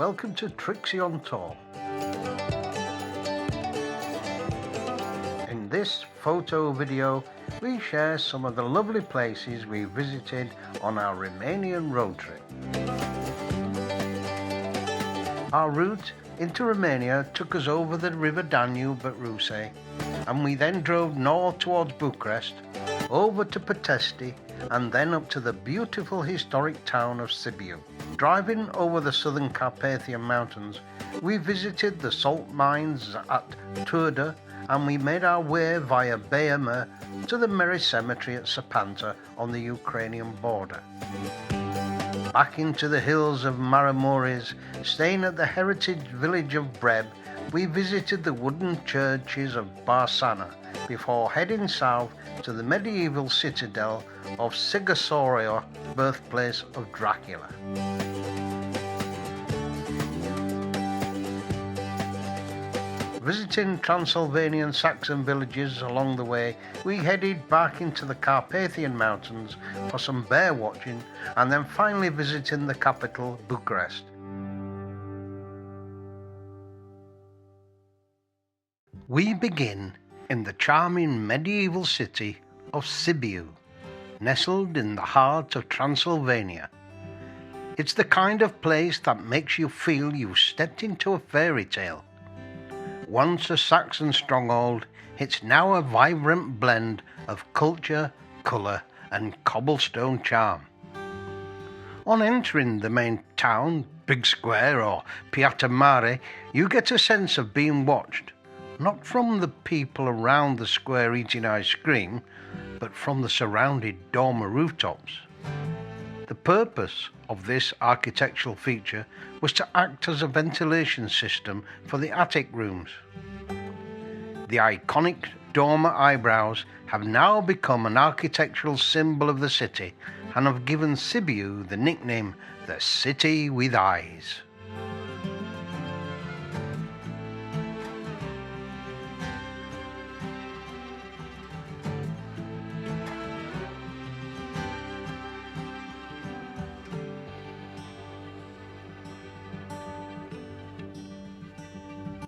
welcome to Trixie on Tour. In this photo video, we share some of the lovely places we visited on our Romanian road trip. Our route into Romania took us over the river Danube at Ruse, and we then drove north towards Bucharest, over to Pătesti, and then up to the beautiful historic town of Sibiu. Driving over the southern Carpathian mountains, we visited the salt mines at Turda, and we made our way via Beamer to the Mary Cemetery at Sapanta on the Ukrainian border. Back into the hills of Maramureș, staying at the heritage village of Breb, we visited the wooden churches of Barsana before heading south to the medieval citadel of Sighisoara, birthplace of Dracula. Visiting Transylvanian Saxon villages along the way, we headed back into the Carpathian Mountains for some bear watching and then finally visiting the capital, Bucharest. We begin in the charming medieval city of Sibiu, nestled in the heart of Transylvania. It's the kind of place that makes you feel you've stepped into a fairy tale. Once a Saxon stronghold, it's now a vibrant blend of culture, colour and cobblestone charm. On entering the main town, Big Square or Piazza Mare, you get a sense of being watched, not from the people around the square eating ice cream, but from the surrounded dormer rooftops. The purpose of this architectural feature was to act as a ventilation system for the attic rooms. The iconic dormer eyebrows have now become an architectural symbol of the city and have given Sibiu the nickname the City with Eyes.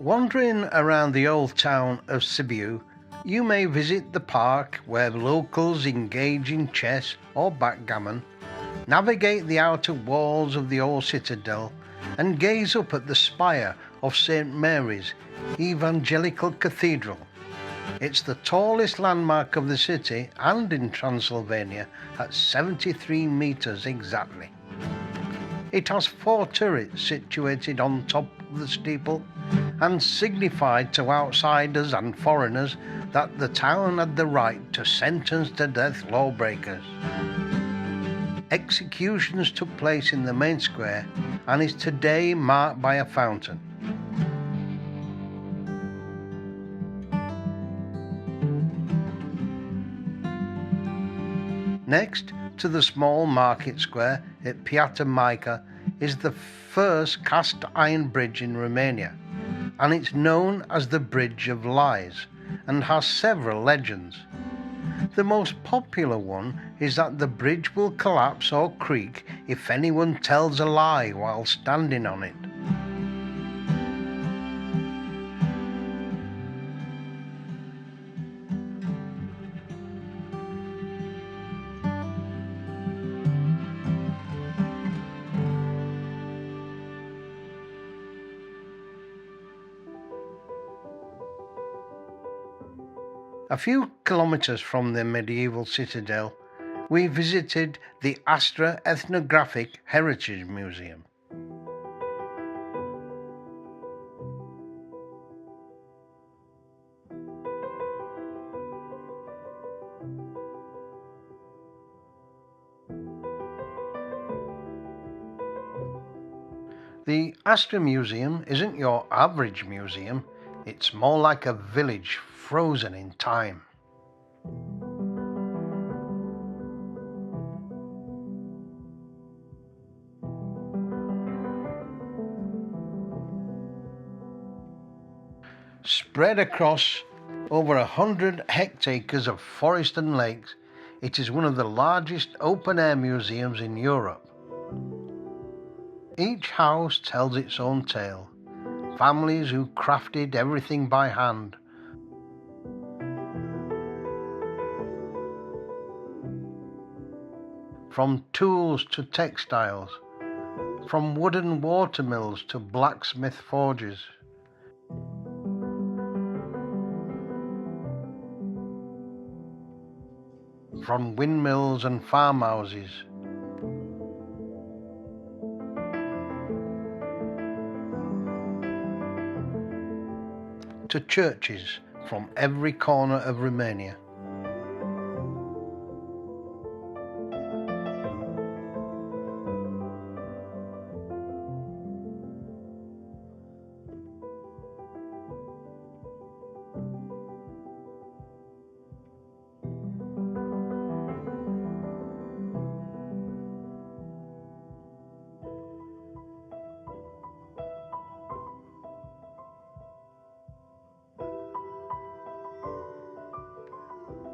Wandering around the old town of Sibiu, you may visit the park where locals engage in chess or backgammon, navigate the outer walls of the old citadel, and gaze up at the spire of St. Mary's Evangelical Cathedral. It's the tallest landmark of the city and in Transylvania at 73 metres exactly. It has 4 turrets situated on top of the steeple and signified to outsiders and foreigners that the town had the right to sentence to death lawbreakers. Executions took place in the main square and is today marked by a fountain. Next to the small market square at Piața Maică is the first cast iron bridge in Romania, and it's known as the Bridge of Lies and has several legends. The most popular one is that the bridge will collapse or creak if anyone tells a lie while standing on it. A few kilometres from the medieval citadel, we visited the Astra Ethnographic Heritage Museum. The Astra Museum isn't your average museum, it's more like a village frozen in time. Spread across over 100 hectares of forest and lakes, it is one of the largest open-air museums in Europe. Each house tells its own tale. Families who crafted everything by hand. From tools to textiles, from wooden watermills to blacksmith forges. From windmills and farmhouses. To churches from every corner of Romania.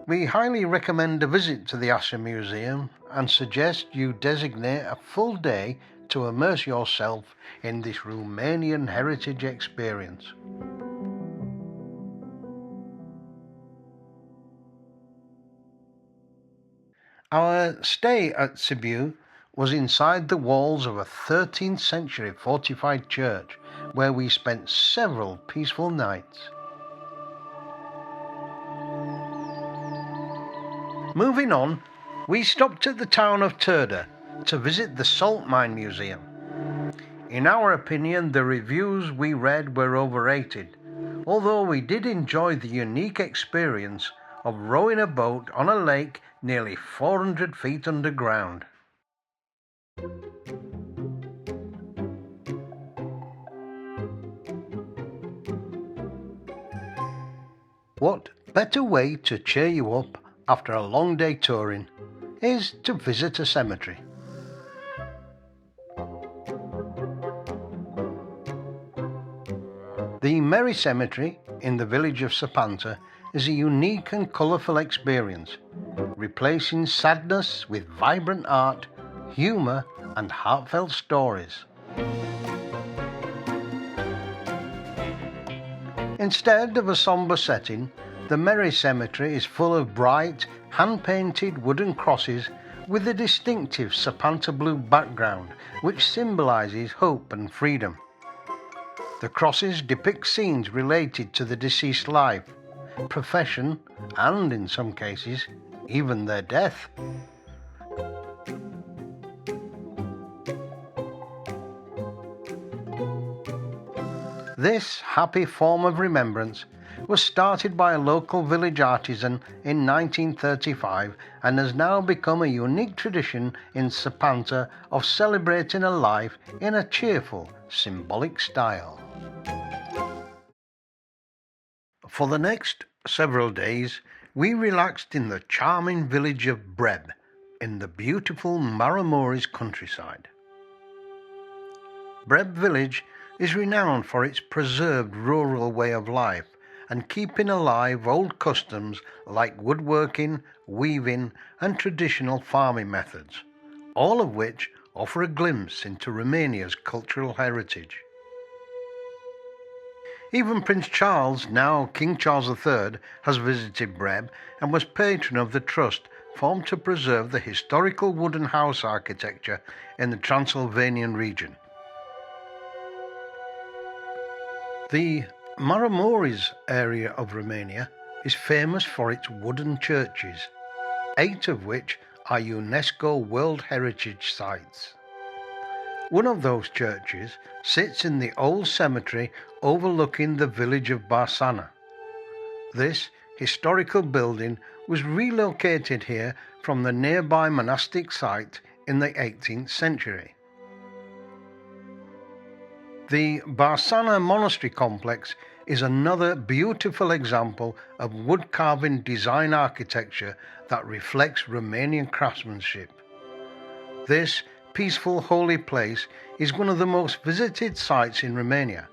We highly recommend a visit to the Asher Museum and suggest you designate a full day to immerse yourself in this Romanian heritage experience. Our stay at Sibiu was inside the walls of a 13th century fortified church where we spent several peaceful nights. Moving on, we stopped at the town of Turda to visit the Salt Mine Museum. In our opinion, the reviews we read were overrated, although we did enjoy the unique experience of rowing a boat on a lake nearly 400 feet underground. What better way to cheer you up after a long day touring is to visit a cemetery. The Merry Cemetery in the village of Sapanta is a unique and colourful experience, replacing sadness with vibrant art, humour and heartfelt stories. Instead of a sombre setting, the Merry Cemetery is full of bright, hand-painted wooden crosses with a distinctive Sapanta blue background which symbolises hope and freedom. The crosses depict scenes related to the deceased life, profession, and in some cases, even their death. This happy form of remembrance was started by a local village artisan in 1935 and has now become a unique tradition in Sapanta of celebrating a life in a cheerful, symbolic style. For the next several days, we relaxed in the charming village of Breb in the beautiful Maramureș countryside. Breb village is renowned for its preserved rural way of life and keeping alive old customs like woodworking, weaving and traditional farming methods, all of which offer a glimpse into Romania's cultural heritage. Even Prince Charles, now King Charles III, has visited Breb and was patron of the trust formed to preserve the historical wooden house architecture in the Transylvanian region. The Maramureș area of Romania is famous for its wooden churches, 8 of which are UNESCO World Heritage Sites. One of those churches sits in the old cemetery overlooking the village of Barsana. This historical building was relocated here from the nearby monastic site in the 18th century. The Barsana Monastery complex is another beautiful example of wood carving design architecture that reflects Romanian craftsmanship. This peaceful holy place is one of the most visited sites in Romania.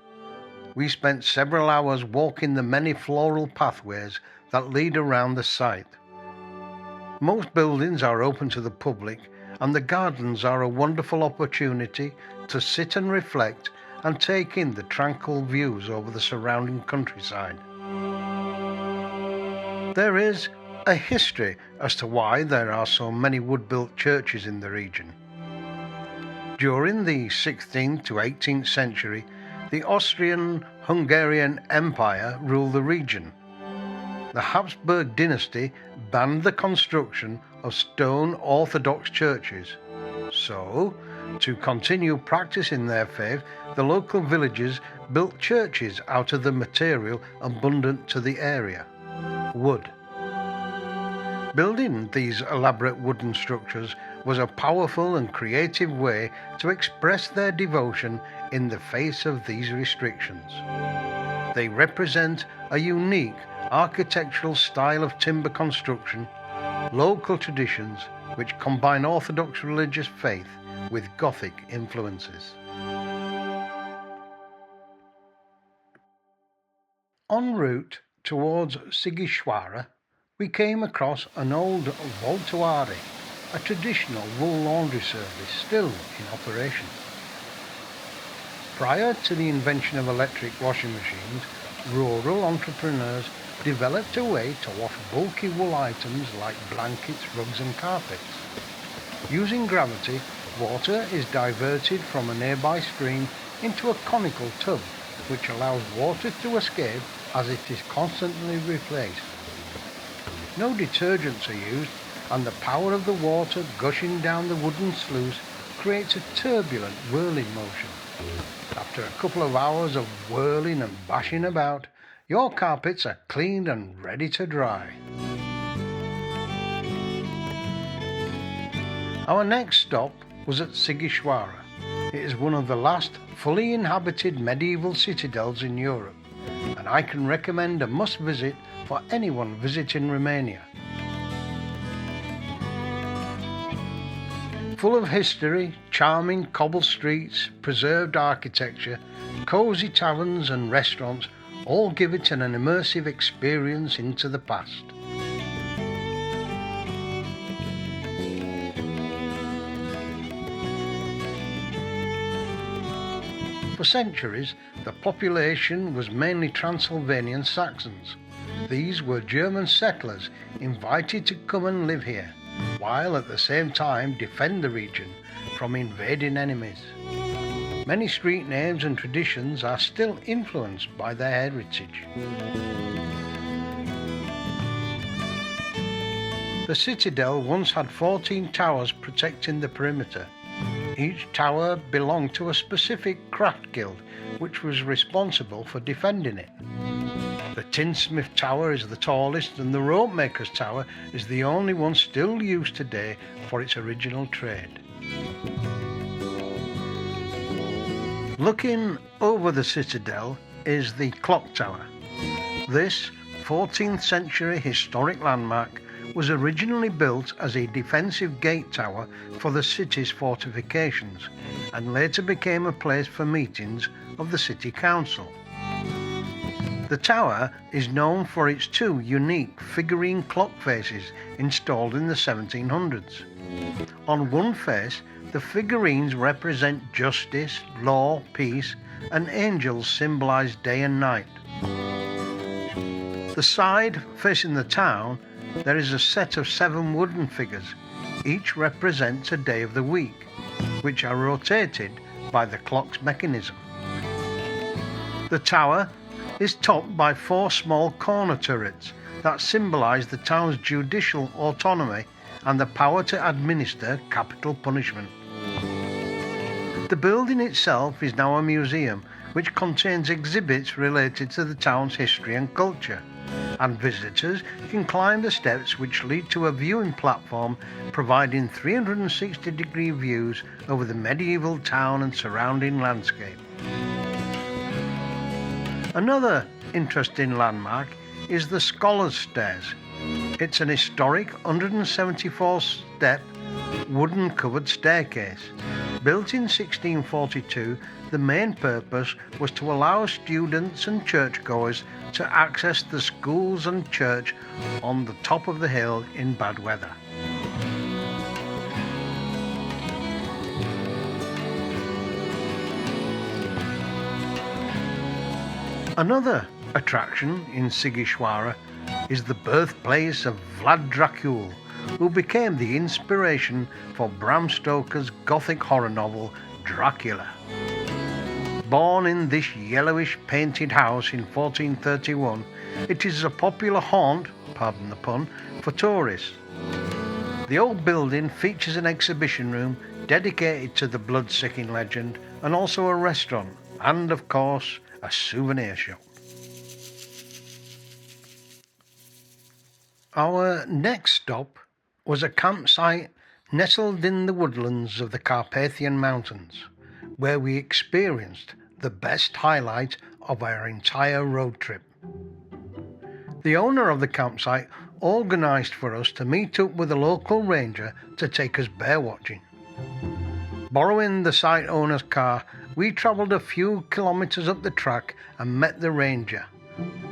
We spent several hours walking the many floral pathways that lead around the site. Most buildings are open to the public and the gardens are a wonderful opportunity to sit and reflect and take in the tranquil views over the surrounding countryside. There is a history as to why there are so many wood-built churches in the region. During the 16th to 18th century, the Austrian-Hungarian Empire ruled the region. The Habsburg dynasty banned the construction of stone Orthodox churches. So, to continue practicing their faith, the local villagers built churches out of the material abundant to the area, wood. Building these elaborate wooden structures was a powerful and creative way to express their devotion in the face of these restrictions. They represent a unique architectural style of timber construction, local traditions which combine Orthodox religious faith with Gothic influences. En route towards Sighisoara, we came across an old voltuare, a traditional wool laundry service still in operation. Prior to the invention of electric washing machines, rural entrepreneurs developed a way to wash bulky wool items like blankets, rugs and carpets. Using gravity, water is diverted from a nearby stream into a conical tub, which allows water to escape as it is constantly replaced. No detergents are used, and the power of the water gushing down the wooden sluice creates a turbulent whirling motion. After a couple of hours of whirling and bashing about, your carpets are cleaned and ready to dry. Our next stop was at Sighisoara. It is one of the last fully inhabited medieval citadels in Europe, and I can recommend a must visit for anyone visiting Romania. Full of history, charming cobble streets, preserved architecture, cosy taverns and restaurants all give it an immersive experience into the past. For centuries, the population was mainly Transylvanian Saxons. These were German settlers invited to come and live here, while at the same time defend the region from invading enemies. Many street names and traditions are still influenced by their heritage. The citadel once had 14 towers protecting the perimeter. Each tower belonged to a specific craft guild, which was responsible for defending it. The tinsmith tower is the tallest, and the ropemaker's tower is the only one still used today for its original trade. Looking over the citadel is the clock tower. This 14th century historic landmark was originally built as a defensive gate tower for the city's fortifications, and later became a place for meetings of the city council. The tower is known for its two unique figurine clock faces installed in the 1700s. On one face, the figurines represent justice, law, peace, and angels symbolize day and night. The side facing the town, there is a set of 7 wooden figures. Each represents a day of the week, which are rotated by the clock's mechanism. The tower is topped by 4 small corner turrets that symbolize the town's judicial autonomy and the power to administer capital punishment. The building itself is now a museum which contains exhibits related to the town's history and culture, and visitors can climb the steps which lead to a viewing platform providing 360-degree views over the medieval town and surrounding landscape. Another interesting landmark is the Scholars' Stairs. It's an historic 174-step wooden covered staircase. Built in 1642, the main purpose was to allow students and churchgoers to access the schools and church on the top of the hill in bad weather. Another attraction in Sighișoara is the birthplace of Vlad Dracul, who became the inspiration for Bram Stoker's gothic horror novel Dracula. Born in this yellowish painted house in 1431, it is a popular haunt, pardon the pun, for tourists. The old building features an exhibition room dedicated to the blood-sucking legend, and also a restaurant, and of course a souvenir shop. Our next stop was a campsite nestled in the woodlands of the Carpathian Mountains, where we experienced the best highlight of our entire road trip. The owner of the campsite organised for us to meet up with a local ranger to take us bear watching. Borrowing the site owner's car, we travelled a few kilometres up the track and met the ranger.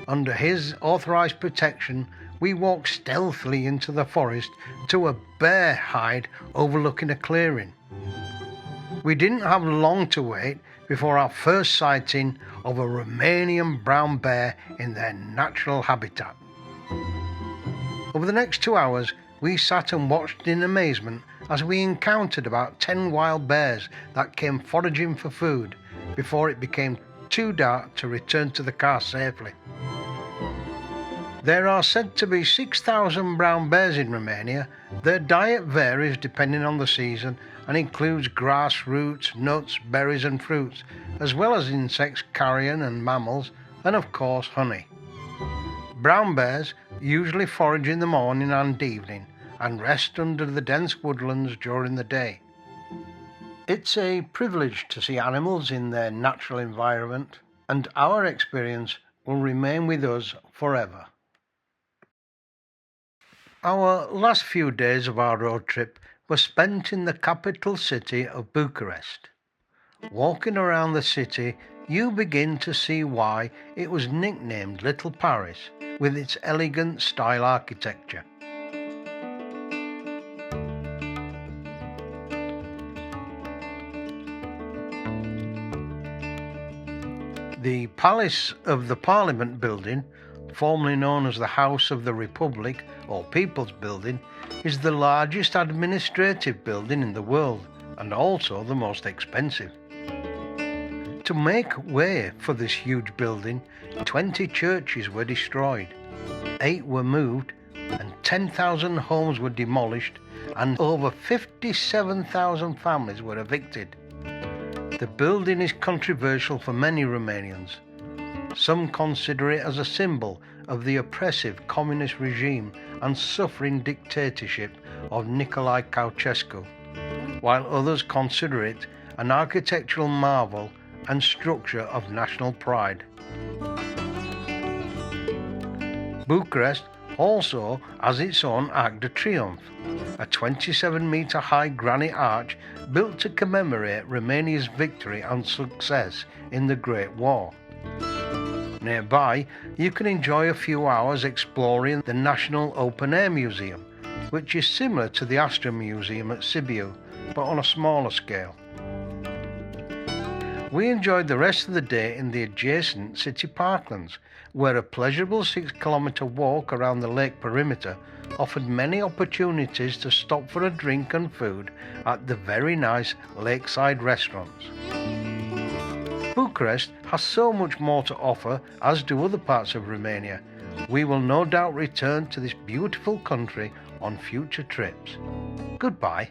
Under his authorised protection, we walked stealthily into the forest to a bear hide overlooking a clearing. We didn't have long to wait before our first sighting of a Romanian brown bear in their natural habitat. Over the next 2 hours, we sat and watched in amazement as we encountered about 10 wild bears that came foraging for food before it became too dark to return to the car safely. There are said to be 6,000 brown bears in Romania. Their diet varies depending on the season and includes grass, roots, nuts, berries and fruits, as well as insects, carrion and mammals, and of course honey. Brown bears usually forage in the morning and evening and rest under the dense woodlands during the day. It's a privilege to see animals in their natural environment, and our experience will remain with us forever. Our last few days of our road trip were spent in the capital city of Bucharest. Walking around the city, you begin to see why it was nicknamed Little Paris, with its elegant style architecture. The Palace of the Parliament building, formerly known as the House of the Republic or People's Building, is the largest administrative building in the world and also the most expensive. To make way for this huge building, 20 churches were destroyed, 8 were moved, and 10,000 homes were demolished, and over 57,000 families were evicted. The building is controversial for many Romanians. Some consider it as a symbol of the oppressive communist regime and suffering dictatorship of Nicolae Ceausescu, while others consider it an architectural marvel and structure of national pride. Bucharest also has its own Arc de Triomphe, a 27-metre high granite arch built to commemorate Romania's victory and success in the Great War. Nearby, you can enjoy a few hours exploring the National Open Air Museum, which is similar to the Astor Museum at Sibiu, but on a smaller scale. We enjoyed the rest of the day in the adjacent city parklands, where a pleasurable 6-kilometre walk around the lake perimeter offered many opportunities to stop for a drink and food at the very nice lakeside restaurants. Bucharest has so much more to offer, as do other parts of Romania. We will no doubt return to this beautiful country on future trips. Goodbye.